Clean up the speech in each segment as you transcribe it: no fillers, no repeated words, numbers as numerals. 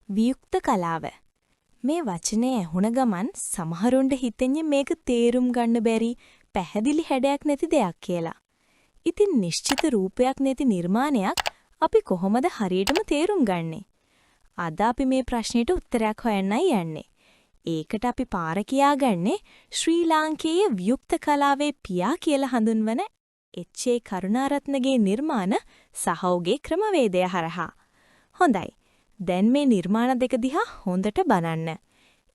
වියුක්ත කලාව. මේ වචනේ ඇහුණ ගමන් සමහරුන්ට හිතෙන්නේ මේක තේරුම් ගන්න බැරි පැහැදිලි හැඩයක් නැති දෙයක් කියලා. ඉතින් නිශ්චිත රූපයක් නැති නිර්මාණයක් අපි කොහොමද හරියටම තේරුම් ගන්නේ? අද අපි මේ ප්‍රශ්නෙට උත්තරයක් හොයන්නයි යන්නේ. ඒකට අපි පාර කියාගන්නේ ශ්‍රී ලාංකේය වියුක්ත කලාවේ පියා කියලා හඳුන්වන එච්.ඒ. කරුණාරත්නගේ නිර්මාණ සහ ඔහුගේ ක්‍රමවේදය හරහා. හොඳයි. දැන් මේ නිර්මාණ දෙක දිහා හොඳට බලන්න.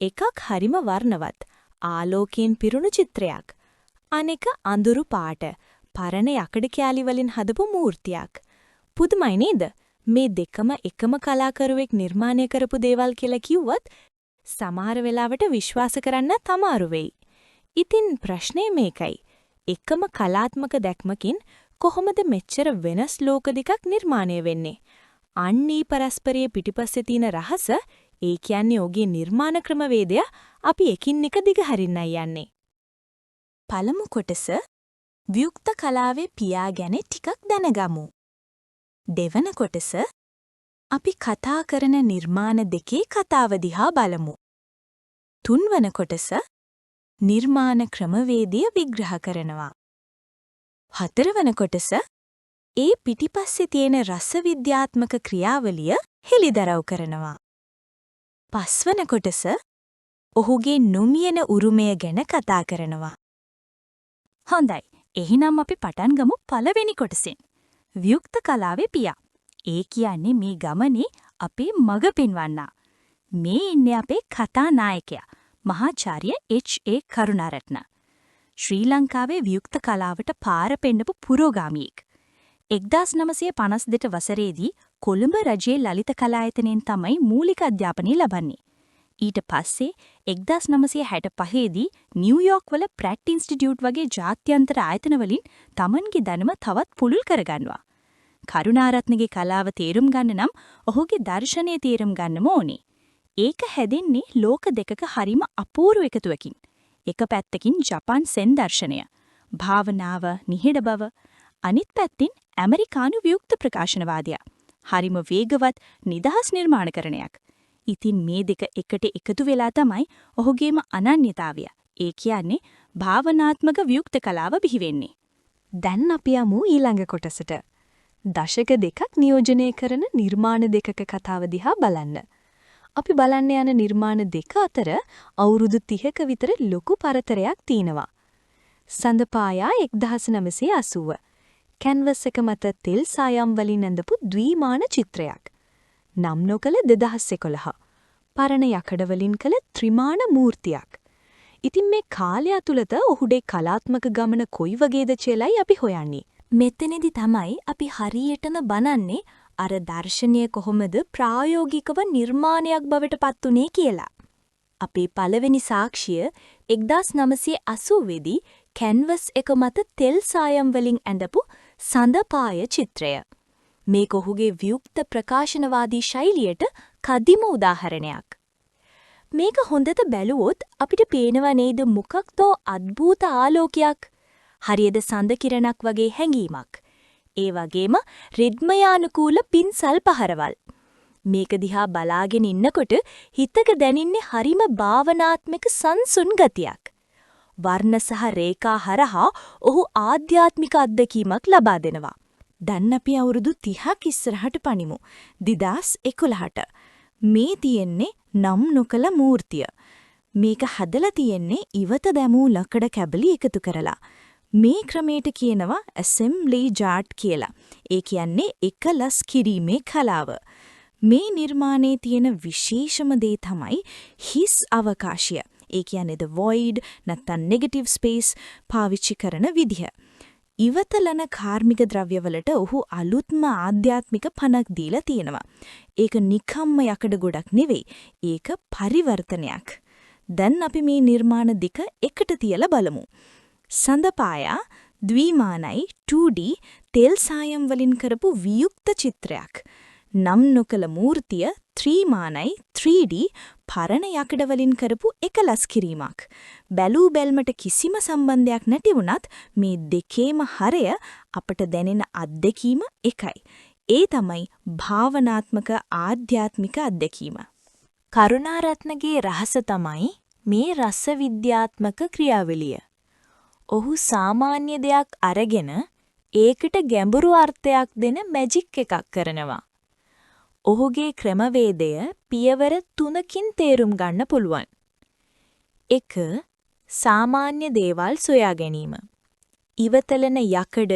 එකක් හරිම වර්ණවත්, ආලෝකයෙන් පිරුණු චිත්‍රයක්. අනෙක අඳුරු පාට, පරණ යකඩ කෑලි වලින් හදපු මූර්තියක්. පුදුමයි නේද? මේ දෙකම එකම කලාකරුවෙක් නිර්මාණය කරපු දේවල් කියලා කිව්වත් සමහර වෙලාවට විශ්වාස කරන්න අමාරු වෙයි. ඉතින් ප්‍රශ්නේ මේකයි. එකම කලාත්මක දැක්මකින් කොහොමද මෙච්චර වෙනස් ලෝක දෙකක් නිර්මාණය වෙන්නේ? අන්නී පරස්පරයේ පිටිපස්සේ තියෙන රහස, ඒ කියන්නේ ඔහුගේ නිර්මාණ ක්‍රමවේදය අපි එකින් එක දිගහරින්නයි යන්නේ. පළමු කොටස වියුක්ත කලාවේ පියා ගැන ටිකක් දැනගමු. දෙවන කොටස අපි කතා කරන නිර්මාණ දෙකේ කතාව දිහා බලමු. තුන්වන කොටස නිර්මාණ ක්‍රමවේදය විග්‍රහ කරනවා. හතරවන කොටස ඒ පිටිපස්සේ තියෙන රසවිද්‍යාත්මක ක්‍රියාවලිය හෙළිදරව් කරනවා. පස්වන කොටස ඔහුගේ නොමියෙන උරුමය ගැන කතා කරනවා. හොඳයි, එහෙනම් අපි පටන් ගමු පළවෙනි කොටසෙන්. වියුක්ත කලාවේ පියා. ඒ කියන්නේ මේ ගමනේ අපේ මඟ පෙන්වන්නා. මේ ඉන්නේ අපේ කතා නායකයා, මහාචාර්ය එච්.ඒ. කරුණාරත්න. ශ්‍රී ලංකාවේ වියුක්ත කලාවට පාර පෙන්නපු පුරෝගාමියෙක්. 1952 වසරේදී කොළඹ රජයේ ලලිත කලායතනයෙන් තමයි මූලික අධ්‍යාපනය ලබන්නේ. ඊට පස්සේ 1965 දී නිව්යෝක් වල ප්‍රැට් ඉන්ස්ටිටියුට් වගේ ජාත්‍යන්තර ආයතන වලින් තමන්ගේ දැනුම තවත් පුළුල් කරගන්නවා. කරුණාරත්නගේ කලාව තේරුම් ගන්න නම් ඔහුගේ දර්ශනය තේරුම් ගන්නම ඕනේ. ඒක හැදෙන්නේ ලෝක දෙකක හරිම අපූර්ව එකතුවකින්. එක පැත්තකින් ජපාන් සෙන් දර්ශනය, භාවනාව, නිහඬ බව, අනිත් පැත්තින් ඇමරිකානු වියුක්ත ප්‍රකාශනවාදය. හරිම වේගවත් නිදහස් නිර්මාණකරණයක්. ඉතින් මේ දෙක එකට එකතු වෙලා තමයි ඔහුගේම අනන්‍යතාවය, ඒ කියන්නේ භාවනාත්මක වියුක්ත කලාව බිහි වෙන්නේ. දැන් අපි යමු ඊළඟ කොටසට. දශක දෙකක් නියෝජනය කරන නිර්මාණ දෙකක කතාව දිහා බලන්න. අපි බලන්න යන නිර්මාණ දෙක අතර අවුරුදු 30ක විතර ලොකු පරතරයක් තියෙනවා. සඳපායා 1980. කැන්වස් එක මත තෙල් සායම් වලින් ඇඳපු ද්විමාන චිත්‍රයක්. නම් නොකල 2011. පරණ යකඩ වලින් කළ ත්‍රිමාන මූර්තියක්. ඉතින් මේ කාලය ඇතුළත ඔහුගේ කලාත්මක ගමන කොයි වගේද කියලායි අපි හොයන්නේ. මෙතනදි තමයි අපි හරියටම බලන්නේ අර දර්ශනීය කොහොමද ප්‍රායෝගිකව නිර්මාණයක් බවට පත් උනේ කියලා. අපේ පළවෙනි සාක්ෂිය 1980 දී කැන්වස් එක මත තෙල් සායම් වලින් ඇඳපු සඳපාය චිත්‍රය. මේක ඔහුගේ වියුක්ත ප්‍රකාශනවාදී ශෛලියට කදිම උදාහරණයක්. මේක හොඳට බැලුවොත් අපිට පේනව නේද මොකක්දෝ අద్භූත ආලෝකයක්, හරියද සඳ කිරණක් වගේ හැඟීමක්. ඒ වගේම රිද්මයානුකූල පින්සල් පහරවල්. මේක දිහා බලාගෙන ඉන්නකොට හිතක දැනින්නේ හරිම භාවනාත්මක සංසුන් ගතියක්. වර්ණ සහ රේඛා හරහා ඔහු ආධ්‍යාත්මික අත්දැකීමක් ලබා දෙනවා. දැන් අපි අවුරුදු 30ක් ඉස්සරහට පනිමු. 2011ට. මේ තියෙන්නේ නම් නොකල මූර්තිය. මේක හදලා තියෙන්නේ ඉවත දැමූ ලකඩ කැබලි එකතු කරලා. මේ ක්‍රමයට කියනවා ඇසෙම්බ්ලි ජාට් කියලා. ඒ කියන්නේ එකලස් කිරීමේ කලාව. මේ නිර්මාණයේ තියෙන විශේෂම දේ තමයි හිස් අවකාශය. ඒ කියන්නේ the void නැත්නම් negative space පාවිච්චි කරන විදිහ. ඉවතලන කාර්මික ද්‍රව්‍යවලට ඔහු අලුත්ම ආධ්‍යාත්මික පණක් දීලා තියෙනවා. ඒක නිකම්ම යකඩ ගොඩක් නෙවෙයි. ඒක පරිවර්තනයක්. දැන් අපි මේ නිර්මාණ දෙක එකට තියලා බලමු. සඳපායා ද්විමානයි 2D තෙල් සායම් වලින් කරපු වියුක්ත චිත්‍රයක්. නම් නොකල මූර්තිය ත්‍රිමානයි 3D පරණ යකඩ වලින් කරපු එකලස් කිරීමක්. බැලූ බැල්මට කිසිම සම්බන්ධයක් නැති වුණත් මේ දෙකේම හරය අපට දැනෙන අත්දැකීම එකයි. ඒ තමයි භාවනාත්මක ආධ්‍යාත්මික අත්දැකීම. කරුණාරත්නගේ රහස තමයි මේ රස විද්‍යාත්මක ක්‍රියාවලිය. ඔහු සාමාන්‍ය දෙයක් අරගෙන ඒකට ගැඹුරු අර්ථයක් දෙන මැජික් එකක් කරනවා. ඔහුගේ ක්‍රමවේදය පියවර 3කින් තේරුම් ගන්න පුළුවන්. 1. සාමාන්‍ය දේවල් සොයා ගැනීම. ඉවතලන යකඩ,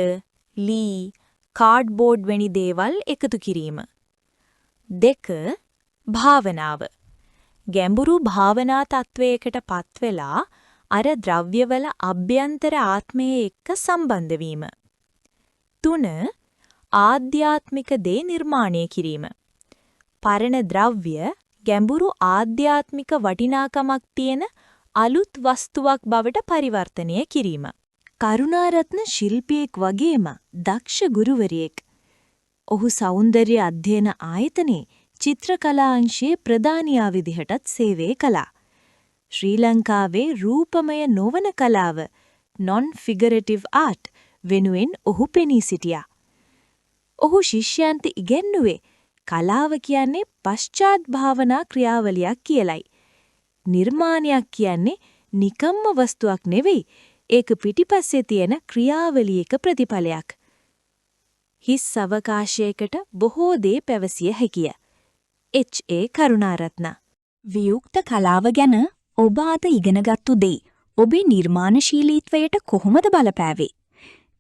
ලී, කාඩ්බෝඩ් වැනි දේවල් එකතු කිරීම. 2. භාවනාව. ගැඹුරු භාවනා තත්වයකට පත් වෙලා අර ද්‍රව්‍යවල අභ්‍යන්තර ආත්මය එක්ක සම්බන්ධ වීම. 3. ආධ්‍යාත්මික දේ නිර්මාණය කිරීම. පරණ ද්‍රව්‍ය ගැඹුරු ආධ්‍යාත්මික වටිනාකමක් තියෙන අලුත් වස්තුවක් බවට පරිවර්තනය කිරීම. කරුණාරත්න ශිල්පියෙක් වගේම දක්ෂ ගුරුවරියෙක්. ඔහු සෞන්දර්ය අධ්‍යයන ආයතනයේ චිත්‍රකලා අංශයේ ප්‍රධානියා විදිහටත් සේවය කළා. ශ්‍රී ලංකාවේ රූපමය නොවන කලාව non-figurative art වෙනුවෙන් ඔහු පෙනී සිටියා. ඔහු ශිෂ්‍යයන්ට ඉගැන්නුවේ කලාව කියන්නේ පශ්චාත් භාවනා ක්‍රියාවලියක් කියලයි. නිර්මාණයක් කියන්නේ නිකම්ම වස්තුවක් නෙවෙයි, ඒක පිටිපස්සේ තියෙන ක්‍රියාවලියක ප්‍රතිඵලයක්. හිස් අවකාශයකට බොහෝ දේ පැවසිය හැකිය. H.A. කරුණාරත්න. වියුක්ත කලාව ගැන ඔබ අද ඉගෙනගත්තු දේ ඔබේ නිර්මාණශීලීත්වයට කොහොමද බලපෑවේ?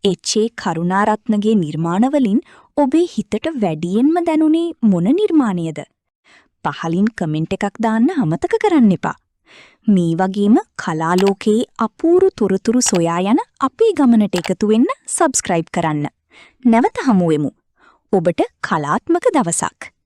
H.A. කරුණාරත්නගේ නිර්මාණවලින් ඔබේ හිතට වැඩියෙන්ම දැනුනේ මොන නිර්මාණයද? පහලින් කමෙන්ට් එකක් දාන්න අමතක කරන්න එපා. මේ වගේම කලාලෝකයේ අපූරු තොරතුරු සොයා යන අපේ ගමනට එකතු වෙන්න සබ්ස්ක්‍රයිබ් කරන්න. නැවත හමු වෙමු. ඔබට කලාත්මක දවසක්.